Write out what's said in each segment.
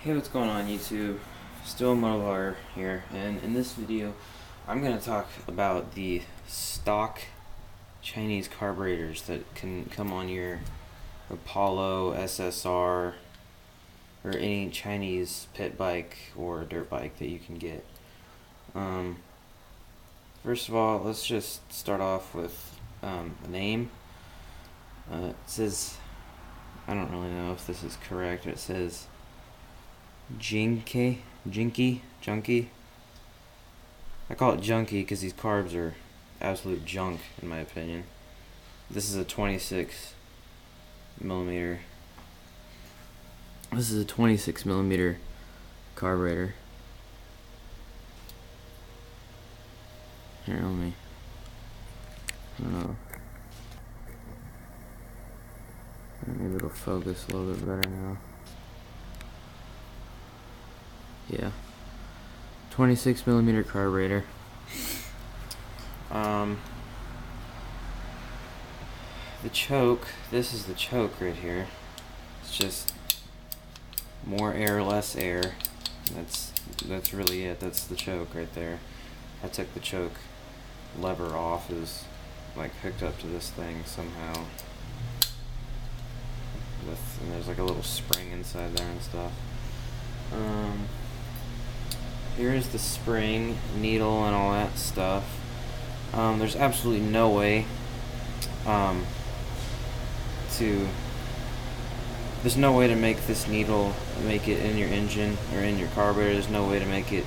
Hey, what's going on YouTube? Still Movar here, and in this video I'm going to talk about the stock Chinese carburetors that can come on your Apollo, SSR, or any Chinese pit bike or dirt bike that you can get. First of all, let's just start off with a name. It says, I don't really know if this is correct, it says Junkie. I call it junkie because these carbs are absolute junk in my opinion. This is a 26 millimeter. This is a 26 millimeter carburetor. Here, let me. I don't know. Maybe it'll focus a little bit better now. Yeah, 26 millimeter carburetor. The choke, this is the choke right here. It's just more air, less air. That's really it. That's the choke right there. I took the choke lever off. It was like hooked up to this thing somehow. And there's like a little spring inside there and stuff. Here's the spring, needle, and all that stuff. There's absolutely no way there's no way to make this needle, make it in your engine or in your carburetor. There's no way to make it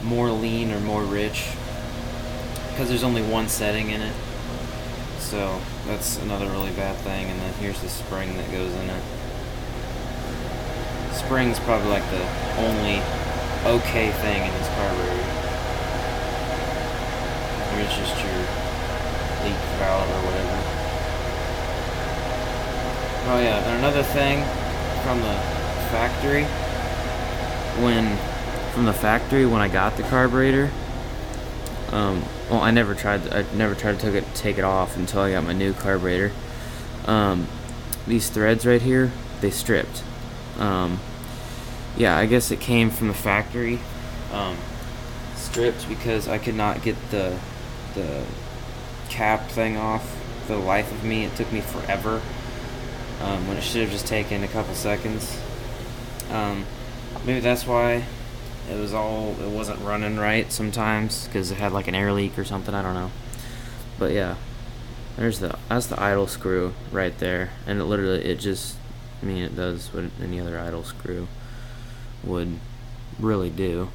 more lean or more rich because there's only one setting in it. So that's another really bad thing. And then here's the spring that goes in it. Spring's probably like the only okay thing in this carburetor. Here's just your leak valve or whatever. Oh yeah, and another thing from the factory, when I got the carburetor, well, I never tried to take it off until I got my new carburetor. These threads right here, they stripped. Yeah, I guess it came from the factory, stripped, because I could not get the cap thing off for the life of me. It took me forever, when it should have just taken a couple seconds. Maybe that's why it wasn't running right sometimes, because it had like an air leak or something, I don't know. But yeah, that's the idle screw right there, and it does what any other idle screw would really do,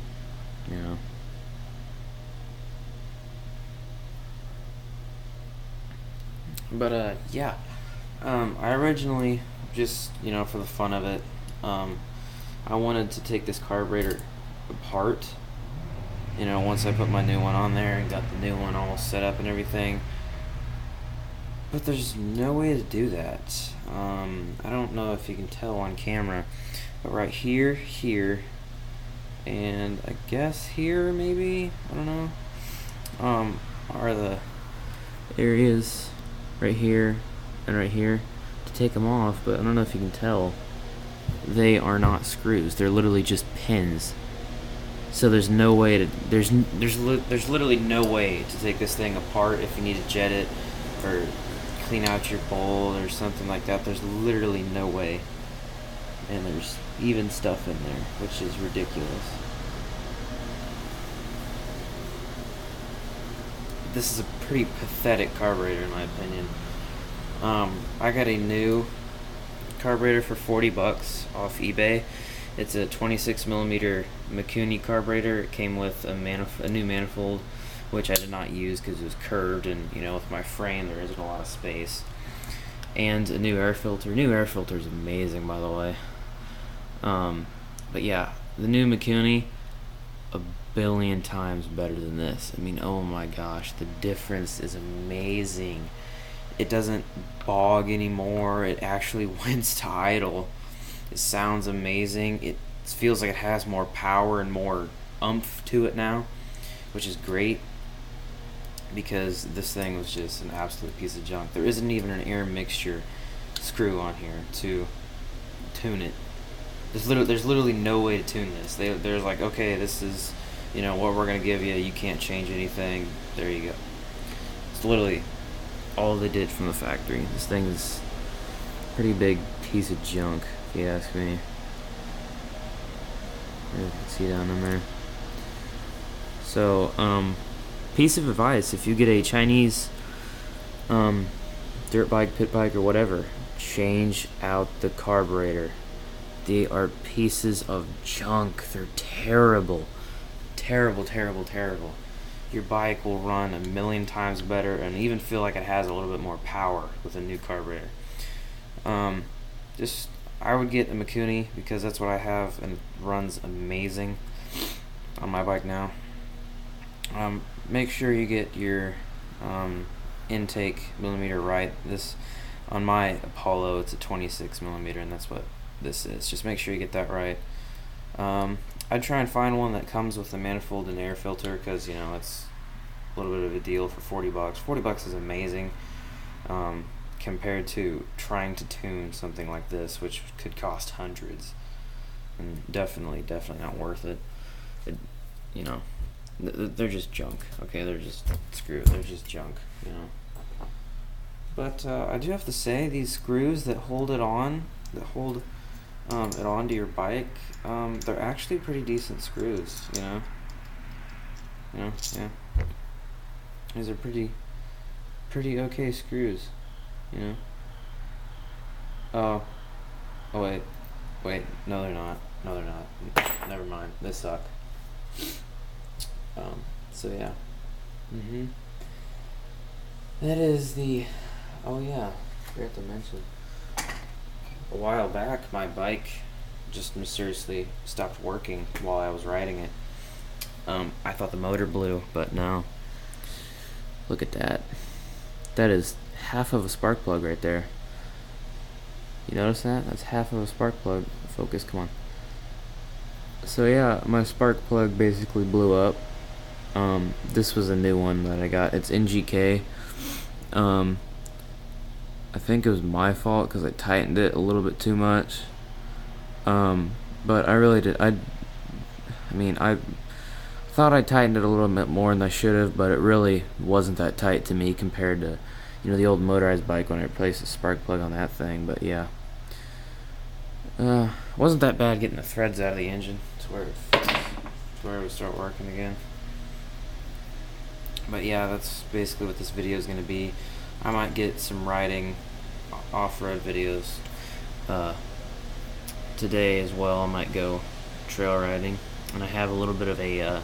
you know. But yeah, I originally, just, you know, for the fun of it, I wanted to take this carburetor apart, you know, once I put my new one on there and got the new one all set up and everything. But there's no way to do that. I don't know if you can tell on camera, but right here, and I guess here maybe, I don't know, are the areas right here and right here to take them off. But I don't know if you can tell, they are not screws. They're literally just pins. So there's no way to there's literally no way to take this thing apart if you need to jet it or clean out your bowl or something like that. There's literally no way. And there's even stuff in there, which is ridiculous. This is a pretty pathetic carburetor in my opinion. I got a new carburetor for 40 bucks off eBay. It's a 26 millimeter Mikuni carburetor. It came with a new manifold, which I did not use because it was curved, and, you know, with my frame there isn't a lot of space. And a new air filter. New air filter is amazing, by the way. But yeah, the new Mikuni, a billion times better than this. I mean, oh my gosh, the difference is amazing. It doesn't bog anymore. It actually wins to idle. It sounds amazing. It feels like it has more power and more oomph to it now, which is great, because this thing was just an absolute piece of junk. There isn't even an air mixture screw on here to tune it. there's literally no way to tune this. There's like, okay, this is, you know, what we're gonna give you. You can't change anything. There you go. It's literally all they did from the factory. This thing is a pretty big piece of junk, if you ask me. You can see down in there. So, piece of advice: if you get a Chinese dirt bike, pit bike, or whatever, change out the carburetor. They are pieces of junk. They're terrible. Terrible, terrible, terrible. Your bike will run a million times better and even feel like it has a little bit more power with a new carburetor. I would get a Mikuni because that's what I have and it runs amazing on my bike now. Make sure you get your intake millimeter right. This on my Apollo, it's a 26 millimeter, and that's what this is. Just make sure you get that right. I'd try and find one that comes with a manifold and air filter because, you know, it's a little bit of a deal for 40 bucks. 40 bucks is amazing compared to trying to tune something like this, which could cost hundreds, and definitely not worth it. You know, they're just junk. Okay, they're just they're just junk, you know. But I do have to say, these screws that hold it on, it onto your bike, they're actually pretty decent screws, you know. Yeah. These are pretty okay screws, you know. Oh wait, no they're not. Never mind, they suck. So yeah. That is the, oh yeah, forgot to mention. A while back, my bike just mysteriously stopped working while I was riding it. I thought the motor blew, but no. Look at that. That is half of a spark plug right there. You notice that? That's half of a spark plug. Focus, come on. So yeah, my spark plug basically blew up. This was a new one that I got. It's NGK. I think it was my fault because I tightened it a little bit too much. But I really did. I thought I tightened it a little bit more than I should have, but it really wasn't that tight to me compared to, you know, the old motorized bike when I replaced the spark plug on that thing. But yeah, wasn't that bad getting the threads out of the engine to where it would start working again. But yeah, that's basically what this video is going to be. I might get some riding off-road videos today as well. I might go trail riding, and I have a little bit of a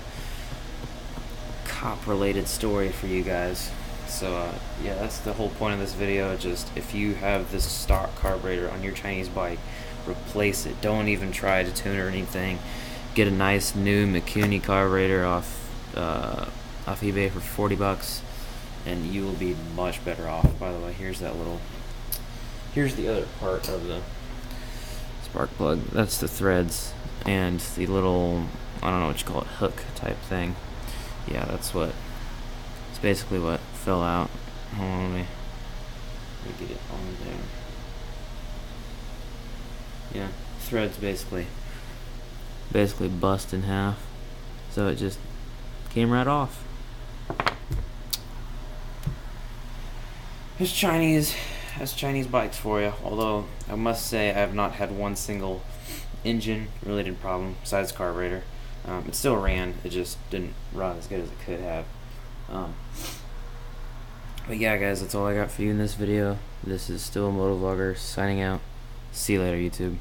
cop related story for you guys. So yeah, that's the whole point of this video. Just if you have this stock carburetor on your Chinese bike, replace it. Don't even try to tune or anything. Get a nice new Mikuni carburetor off eBay for 40 bucks, and you will be much better off. By the way, here's the other part of the spark plug. That's the threads and the little, I don't know what you call it, hook type thing. Yeah, it's basically what fell out. Hold on, let me get it on there. Yeah, threads basically bust in half, so it just came right off. That's Chinese bikes for you. Although I must say I have not had one single engine related problem besides carburetor. It still ran, it just didn't run as good as it could have. But yeah, guys, that's all I got for you in this video. This is Still a Motovlogger signing out. See you later, YouTube.